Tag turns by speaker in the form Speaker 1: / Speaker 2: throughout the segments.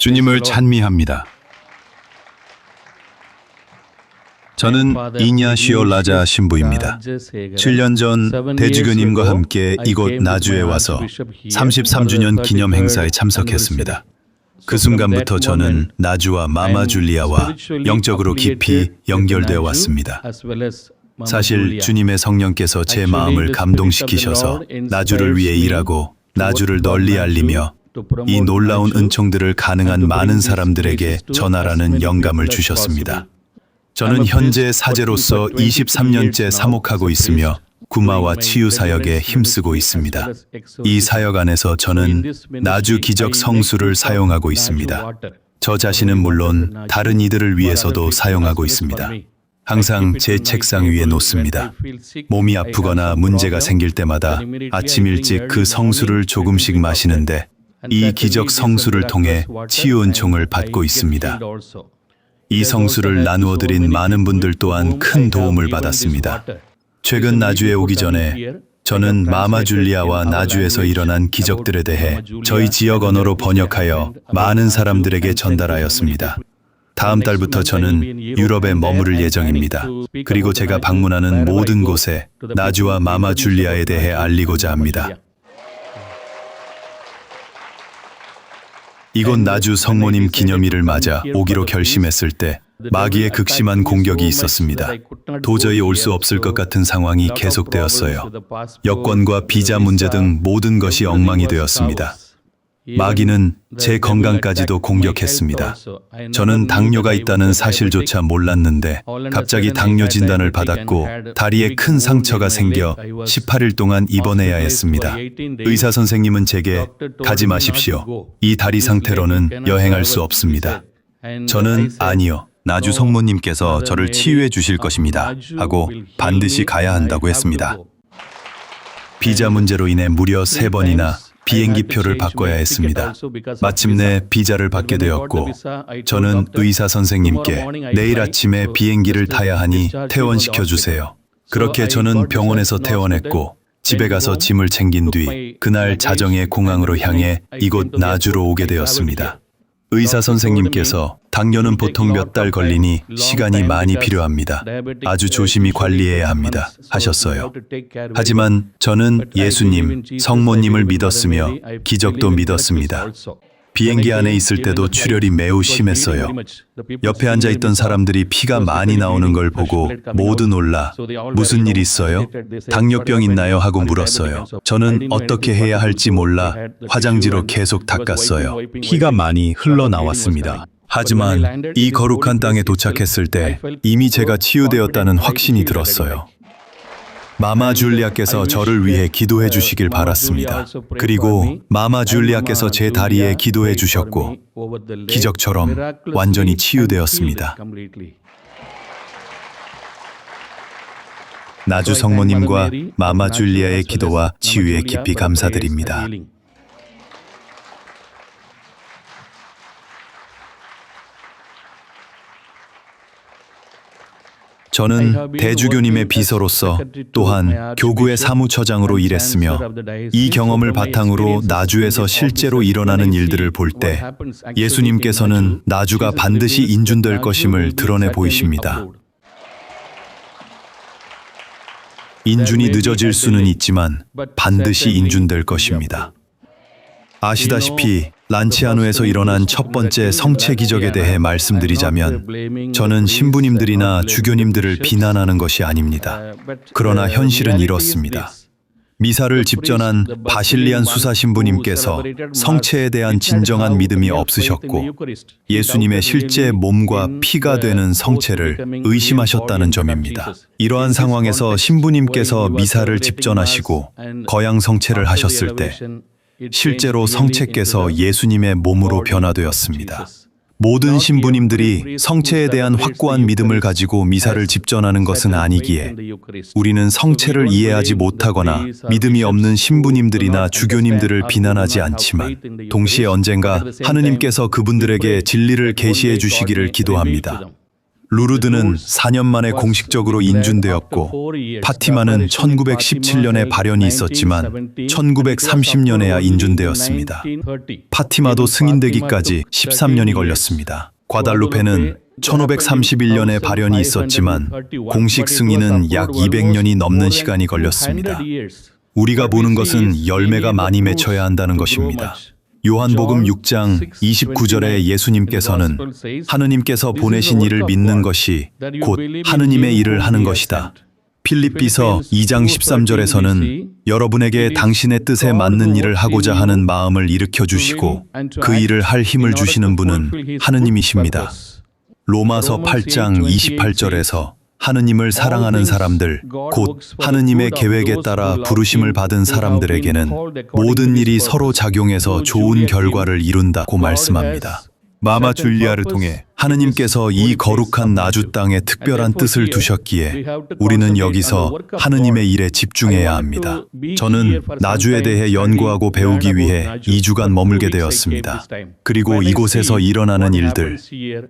Speaker 1: 주님을 찬미합니다. 저는 이냐시오 라자 신부입니다. 7년 전 대주교님과 함께 이곳 나주에 와서 33주년 기념 행사에 참석했습니다. 그 순간부터 저는 나주와 마마 줄리아와 영적으로 깊이 연결되어 왔습니다. 사실 주님의 성령께서 제 마음을 감동시키셔서 나주를 위해 일하고 나주를 널리 알리며 이 놀라운 은총들을 가능한 많은 사람들에게 전하라는 영감을 주셨습니다. 저는 현재 사제로서 23년째 사목하고 있으며 구마와 치유 사역에 힘쓰고 있습니다. 이 사역 안에서 저는 나주 기적 성수를 사용하고 있습니다. 저 자신은 물론 다른 이들을 위해서도 사용하고 있습니다. 항상 제 책상 위에 놓습니다. 몸이 아프거나 문제가 생길 때마다 아침 일찍 그 성수를 조금씩 마시는데 이 기적 성수를 통해 치유 은총을 받고 있습니다. 이 성수를 나누어 드린 많은 분들 또한 큰 도움을 받았습니다. 최근 나주에 오기 전에 저는 마마 줄리아와 나주에서 일어난 기적들에 대해 저희 지역 언어로 번역하여 많은 사람들에게 전달하였습니다. 다음 달부터 저는 유럽에 머무를 예정입니다. 그리고 제가 방문하는 모든 곳에 나주와 마마 줄리아에 대해 알리고자 합니다. 이곳 나주 성모님 기념일을 맞아 오기로 결심했을 때 마귀의 극심한 공격이 있었습니다. 도저히 올 수 없을 것 같은 상황이 계속되었어요. 여권과 비자 문제 등 모든 것이 엉망이 되었습니다. 마귀는 제 건강까지도 공격했습니다. 저는 당뇨가 있다는 사실조차 몰랐는데 갑자기 당뇨 진단을 받았고 다리에 큰 상처가 생겨 18일 동안 입원해야 했습니다. 의사 선생님은 제게 가지 마십시오. 이 다리 상태로는 여행할 수 없습니다. 저는 아니요. 나주 성모님께서 저를 치유해 주실 것입니다. 하고 반드시 가야 한다고 했습니다. 비자 문제로 인해 무려 3번이나 비행기표를 바꿔야 했습니다. 마침내 비자를 받게 되었고 저는 의사 선생님께 내일 아침에 비행기를 타야 하니 퇴원시켜 주세요. 그렇게 저는 병원에서 퇴원했고 집에 가서 짐을 챙긴 뒤 그날 자정에 공항으로 향해 이곳 나주로 오게 되었습니다. 의사 선생님께서 당뇨는 보통 몇 달 걸리니 시간이 많이 필요합니다. 아주 조심히 관리해야 합니다. 하셨어요. 하지만 저는 예수님, 성모님을 믿었으며 기적도 믿었습니다. 비행기 안에 있을 때도 출혈이 매우 심했어요. 옆에 앉아있던 사람들이 피가 많이 나오는 걸 보고 모두 놀라 무슨 일 있어요? 당뇨병 있나요? 하고 물었어요. 저는 어떻게 해야 할지 몰라 화장지로 계속 닦았어요. 피가 많이 흘러나왔습니다. 하지만 이 거룩한 땅에 도착했을 때 이미 제가 치유되었다는 확신이 들었어요. 마마 줄리아께서 저를 위해 기도해 주시길 바랐습니다. 그리고 마마 줄리아께서 제 다리에 기도해 주셨고 기적처럼 완전히 치유되었습니다. 나주 성모님과 마마 줄리아의 기도와 치유에 깊이 감사드립니다. 저는 대주교님의 비서로서 또한 교구의 사무처장으로 일했으며 이 경험을 바탕으로 나주에서 실제로 일어나는 일들을 볼 때 예수님께서는 나주가 반드시 인준될 것임을 드러내 보이십니다. 인준이 늦어질 수는 있지만 반드시 인준될 것입니다. 아시다시피 란치아누에서 일어난 첫 번째 성체 기적에 대해 말씀드리자면 저는 신부님들이나 주교님들을 비난하는 것이 아닙니다. 그러나 현실은 이렇습니다. 미사를 집전한 바실리안 수사 신부님께서 성체에 대한 진정한 믿음이 없으셨고 예수님의 실제 몸과 피가 되는 성체를 의심하셨다는 점입니다. 이러한 상황에서 신부님께서 미사를 집전하시고 거양 성체를 하셨을 때 실제로 성체께서 예수님의 몸으로 변화되었습니다. 모든 신부님들이 성체에 대한 확고한 믿음을 가지고 미사를 집전하는 것은 아니기에 우리는 성체를 이해하지 못하거나 믿음이 없는 신부님들이나 주교님들을 비난하지 않지만 동시에 언젠가 하느님께서 그분들에게 진리를 계시해 주시기를 기도합니다. 루르드는 4년 만에 공식적으로 인준되었고 파티마는 1917년에 발현이 있었지만 1930년에야 인준되었습니다. 파티마도 승인되기까지 13년이 걸렸습니다. 과달루페는 1531년에 발현이 있었지만 공식 승인은 약 200년이 넘는 시간이 걸렸습니다. 우리가 보는 것은 열매가 많이 맺혀야 한다는 것입니다. 요한복음 6장 29절에 예수님께서는 하느님께서 보내신 이를 믿는 것이 곧 하느님의 일을 하는 것이다. 필립비서 2장 13절에서는 여러분에게 당신의 뜻에 맞는 일을 하고자 하는 마음을 일으켜 주시고 그 일을 할 힘을 주시는 분은 하느님이십니다. 로마서 8장 28절에서 하느님을 사랑하는 사람들, 곧 하느님의 계획에 따라 부르심을 받은 사람들에게는 모든 일이 서로 작용해서 좋은 결과를 이룬다고 말씀합니다. 마마 줄리아를 통해 하느님께서 이 거룩한 나주 땅에 특별한 뜻을 두셨기에 우리는 여기서 하느님의 일에 집중해야 합니다. 저는 나주에 대해 연구하고 배우기 위해 2주간 머물게 되었습니다. 그리고 이곳에서 일어나는 일들,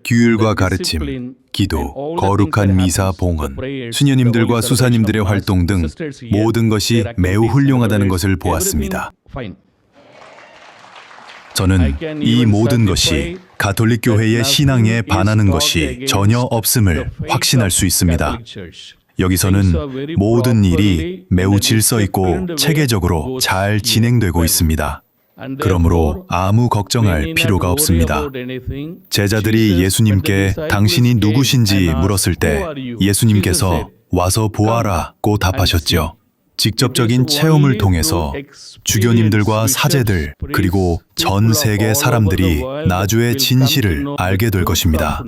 Speaker 1: 규율과 가르침, 기도, 거룩한 미사, 봉헌, 수녀님들과 수사님들의 활동 등 모든 것이 매우 훌륭하다는 것을 보았습니다. 저는 이 모든 것이 가톨릭 교회의 신앙에 반하는 것이 전혀 없음을 확신할 수 있습니다. 여기서는 모든 일이 매우 질서 있고 체계적으로 잘 진행되고 있습니다. 그러므로 아무 걱정할 필요가 없습니다. 제자들이 예수님께 당신이 누구신지 물었을 때 예수님께서 와서 보아라고 답하셨죠. 직접적인 체험을 통해서 주교님들과 사제들 그리고 전 세계 사람들이 나주의 진실을 알게 될 것입니다.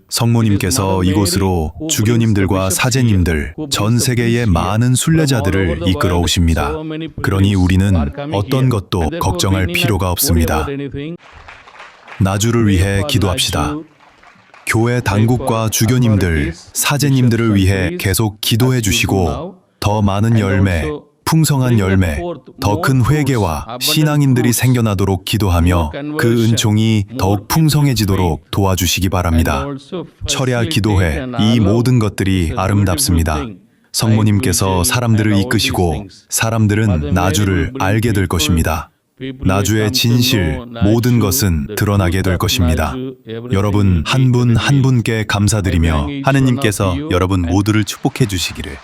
Speaker 1: 성모님께서 이곳으로 주교님들과 사제님들, 전 세계의 많은 순례자들을 이끌어 오십니다. 그러니 우리는 어떤 것도 걱정할 필요가 없습니다. 나주를 위해 기도합시다. 교회 당국과 주교님들, 사제님들을 위해 계속 기도해 주시고 더 많은 열매, 풍성한 열매, 더 큰 회개와 신앙인들이 생겨나도록 기도하며 그 은총이 더욱 풍성해지도록 도와주시기 바랍니다. 철야 기도회, 이 모든 것들이 아름답습니다. 성모님께서 사람들을 이끄시고 사람들은 나주를 알게 될 것입니다. 나주의 진실, 모든 것은 드러나게 될 것입니다. 여러분 한 분 한 분께 감사드리며 하느님께서 여러분 모두를 축복해 주시기를